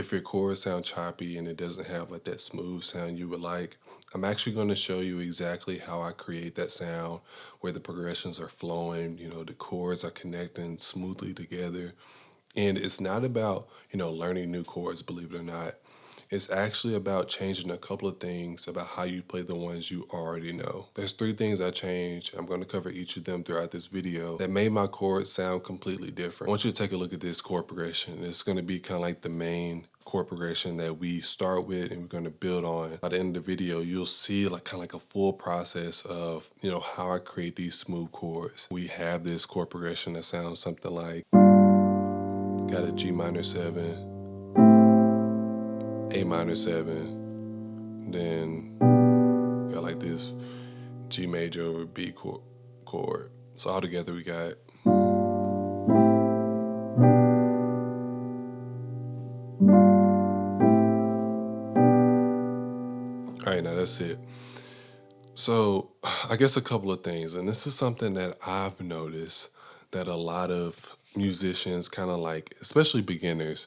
If your chords sound choppy and it doesn't have like that smooth sound you would like, I'm actually going to show you exactly how I create that sound where the progressions are flowing, the chords are connecting smoothly together. And it's not about, learning new chords, believe it or not. It's actually about changing a couple of things about how you play the ones you already know. There's 3 things I changed. I'm going to cover each of them throughout this video that made my chords sound completely different. I want you to take a look at this chord progression. It's going to be kind of like the main chord progression that we start with and we're going to build on. By the end of the video, you'll see kind of like a full process of, how I create these smooth chords. We have this chord progression that sounds something like, got a G minor 7, A minor 7, then got like this G major over B chord. So all together we got all right, now that's it. So I guess a couple of things, and this is something that I've noticed that a lot of musicians kind of like, especially beginners,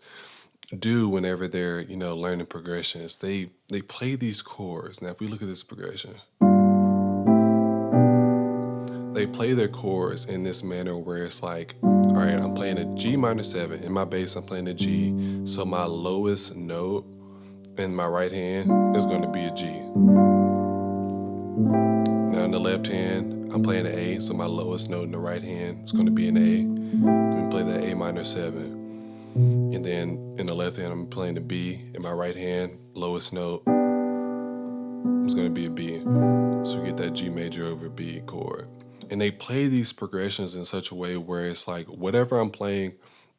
do whenever they're, learning progressions. They play these chords. Now if we look at this progression, they play their chords in this manner where it's like, all right, I'm playing a G minor 7. In my bass, I'm playing a G. So my lowest note in my right hand is going to be a G. Now in the left hand, I'm playing an A. So my lowest note in the right hand is going to be an A. Then we play that A minor 7. And then in the left hand, I'm playing the B. In my right hand, lowest note is going to be a B. So we get that G major over B chord. And they play these progressions in such a way where it's like whatever I'm playing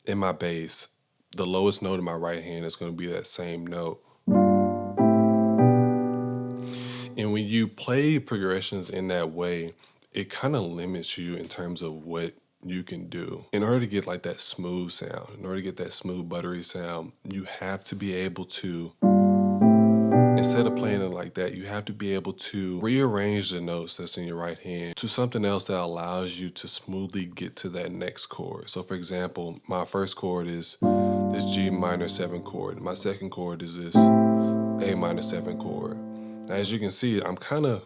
in my bass, the lowest note in my right hand is going to be that same note. And when you play progressions in that way, it kind of limits you in terms of what you can do. In order to get like that smooth sound, in order to get that smooth, buttery sound, you have to be able to, instead of playing it like that, you have to be able to rearrange the notes that's in your right hand to something else that allows you to smoothly get to that next chord. So for example, my first chord is this G minor 7 chord. My second chord is this A minor 7 chord. Now, as you can see, I'm kind of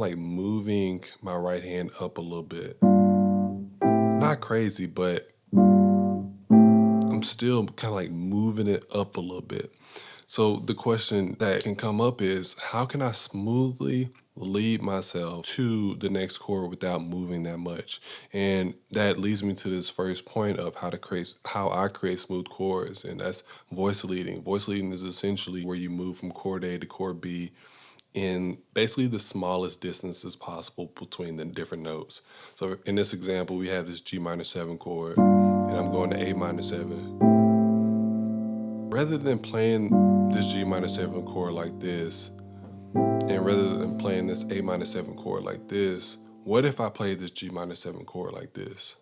like moving my right hand up a little bit. Not crazy, but I'm still kind of like moving it up a little bit. So the question that can come up is, how can I smoothly lead myself to the next chord without moving that much? And that leads me to this first point of how I create smooth chords, and that's voice leading. Voice leading is essentially where you move from chord A to chord B in basically the smallest distances possible between the different notes. So in this example, we have this G minor 7 chord, and I'm going to A minor 7. Rather than playing this G minor 7 chord like this, and rather than playing this A minor 7 chord like this, what if I played this G minor 7 chord like this?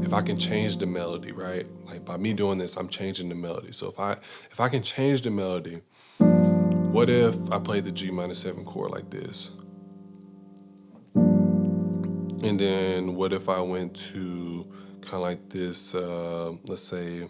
If I can change the melody, right? Like by me doing this, I'm changing the melody. So if I can change the melody, what if I played the G minor 7 chord like this? And then what if I went to kind of like this, let's say,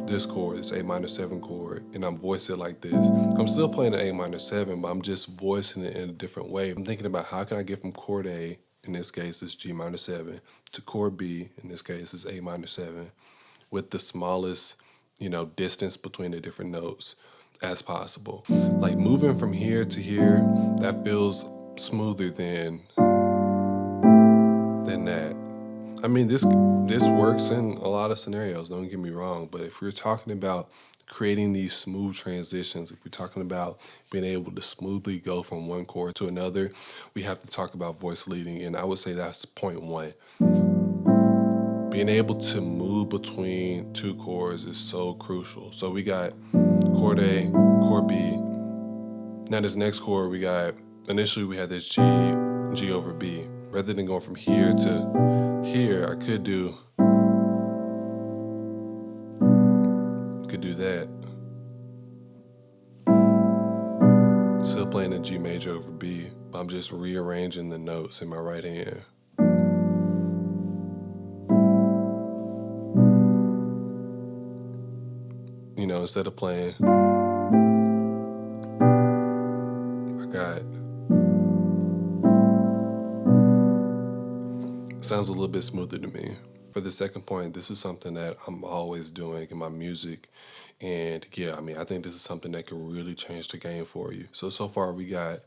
this chord, this A minor 7 chord, and I'm voicing it like this. I'm still playing an A minor 7, but I'm just voicing it in a different way. I'm thinking about how can I get from chord A, in this case is G minor 7, to chord B, in this case is A minor 7, with the smallest, distance between the different notes as possible. Like moving from here to here, that feels smoother than that. I mean, this works in a lot of scenarios, don't get me wrong, but if we're talking about creating these smooth transitions, if we're talking about being able to smoothly go from one chord to another, we have to talk about voice leading, and I would say that's point 1. Being able to move between 2 chords is so crucial. So we got chord A, chord B. Now this next chord initially we had this G over B. Rather than going from here to here, I could do that. Still playing a G major over B, but I'm just rearranging the notes in my right hand. instead of playing, I got, it sounds a little bit smoother to me. For the second point, this is something that I'm always doing in my music. And yeah, I mean, I think this is something that can really change the game for you. So far we got,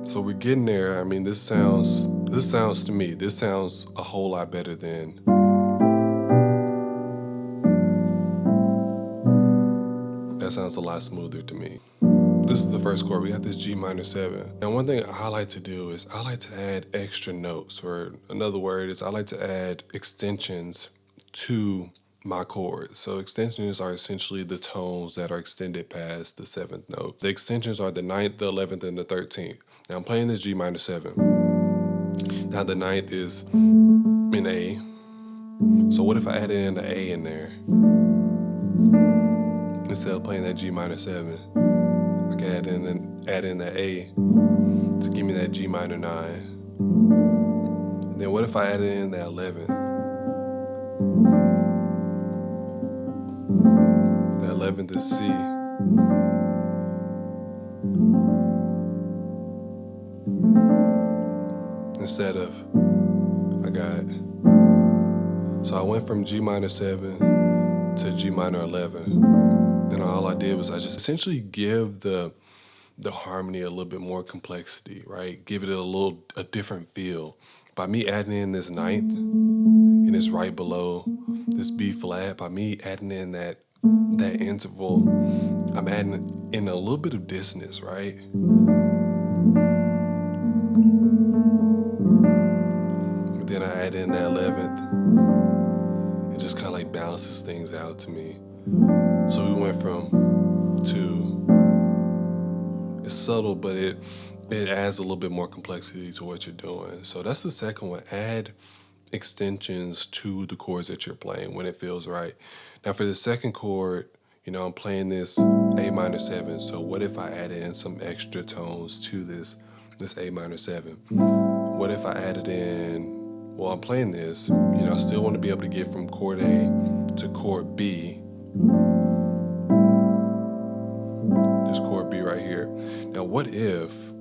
so we're getting there. I mean, this sounds to me, this sounds a whole lot better than, that sounds a lot smoother to me. This is the first chord. We got this G minor 7. Now, one thing I like to do is I like to add extra notes, or another word is I like to add extensions to my chords. So extensions are essentially the tones that are extended past the 7th note. The extensions are the 9th, the 11th, and the 13th. Now, I'm playing this G minor 7. Now, the 9th is in A. So what if I added in the A in there? Instead of playing that G minor 7. I can add in that A to give me that G minor 9. And then what if I added in that 11? That 11th is C. Instead of, so I went from G minor 7 to G minor 11. And all I did was I just essentially give the harmony a little bit more complexity, right? Give it a different feel. By me adding in this 9th, and it's right below this B flat, by me adding in that interval, I'm adding in a little bit of dissonance, right? But then I add in that 11th. It just kind of like balances things out to me. So we went from it's subtle, but it adds a little bit more complexity to what you're doing. So that's the second one. Add extensions to the chords that you're playing when it feels right. Now for the second chord, I'm playing this A minor 7. So what if I added in some extra tones to this A minor 7? What if I added in, well, I'm playing this, I still want to be able to get from chord A to chord B. This chord B right here. Now what if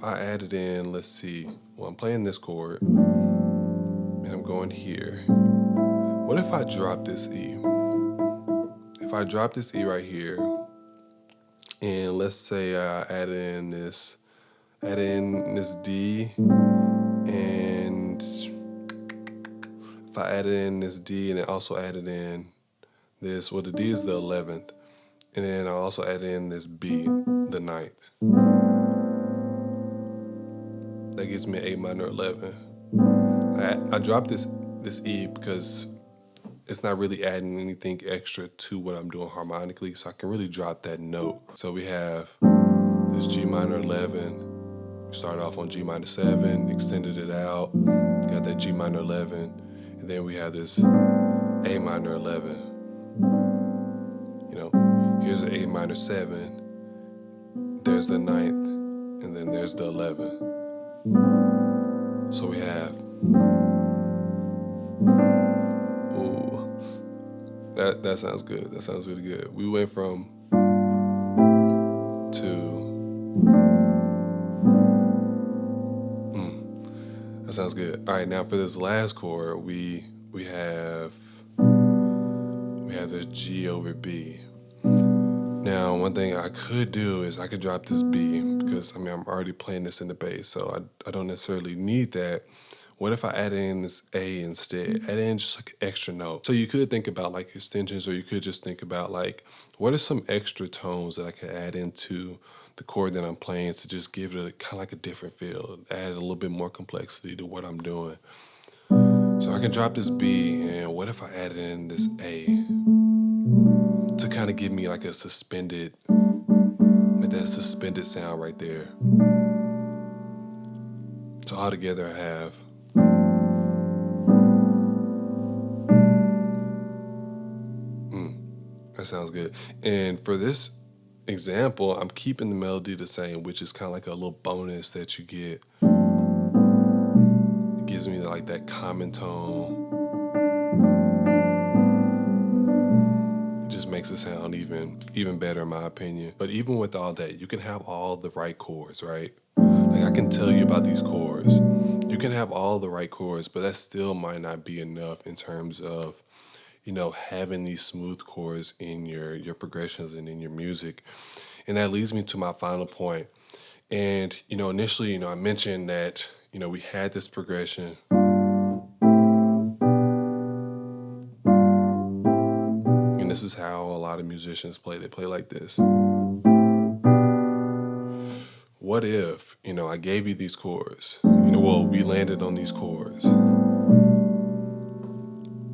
I added in, let's see, well, I'm playing this chord and I'm going here. What if I drop this E? If I drop this E right here, and let's say I add in this D, and if I added in this D and then also added in this, well, the D is the 11th, and then I also added in this B, the 9th. That gives me an A minor 11. I dropped this E because it's not really adding anything extra to what I'm doing harmonically, so I can really drop that note. So we have this G minor 11. We started off on G minor 7, extended it out, got that G minor 11, and then we have this A minor 11. Here's an A minor 7, there's the 9th, and then there's the 11. So we have, that sounds good. That sounds really good. We went from that sounds good. All right, now for this last chord, we have this G over B. Now, one thing I could do is I could drop this B because, I'm already playing this in the bass, so I don't necessarily need that. What if I add in this A instead? Add in just like an extra note. So you could think about like extensions, or you could just think about like, what are some extra tones that I could add into the chord that I'm playing to just give it a kind of like a different feel, add a little bit more complexity to what I'm doing. So I can drop this B, and what if I added in this A to kind of give me like a suspended sound right there. So all together I have that sounds good. And for this example, I'm keeping the melody the same, which is kind of like a little bonus that you get. It gives gives me like that common tone. It just makes it sound even better in my opinion. But even with all that, you can have all the right chords, right? Like I can tell you about these chords. You can have all the right chords, but that still might not be enough in terms of, having these smooth chords in your progressions and in your music. And that leads me to my final point. And, initially, I mentioned that, we had this progression. And this is how a lot of musicians play. They play like this. What if, I gave you these chords? We landed on these chords.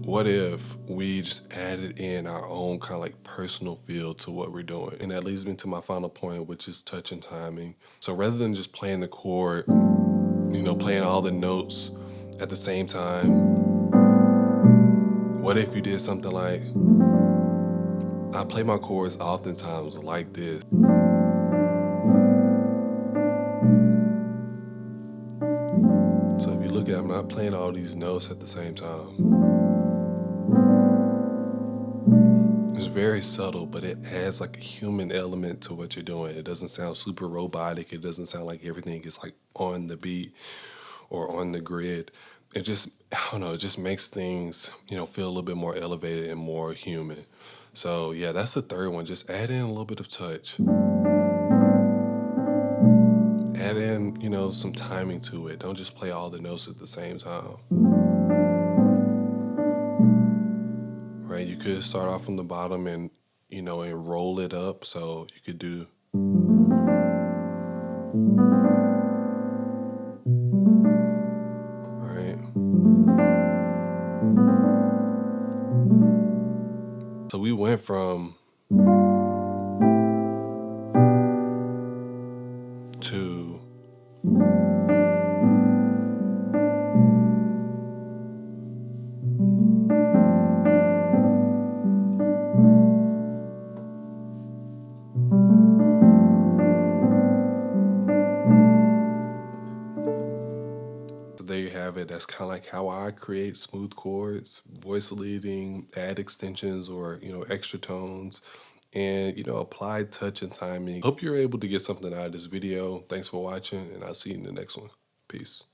What if we just added in our own kind of like personal feel to what we're doing? And that leads me to my final point, which is touch and timing. So rather than just playing the chord, playing all the notes at the same time, what if you did something like, I play my chords oftentimes like this. So if you look at it, I'm not playing all these notes at the same time. It's very subtle, but it adds like a human element to what you're doing. It doesn't sound super robotic. It doesn't sound like everything is like on the beat or on the grid. It just, I don't know, it just makes things, feel a little bit more elevated and more human. So yeah, that's the third one. Just add in a little bit of touch. Add in, some timing to it. Don't just play all the notes at the same time. Right? You could start off from the bottom and, and roll it up. So you could do. Right? So we went from to so there you have it. That's kind of like how I create smooth chords, voice leading, add extensions or, extra tones, and, apply touch and timing. Hope you're able to get something out of this video. Thanks for watching, and I'll see you in the next one. Peace.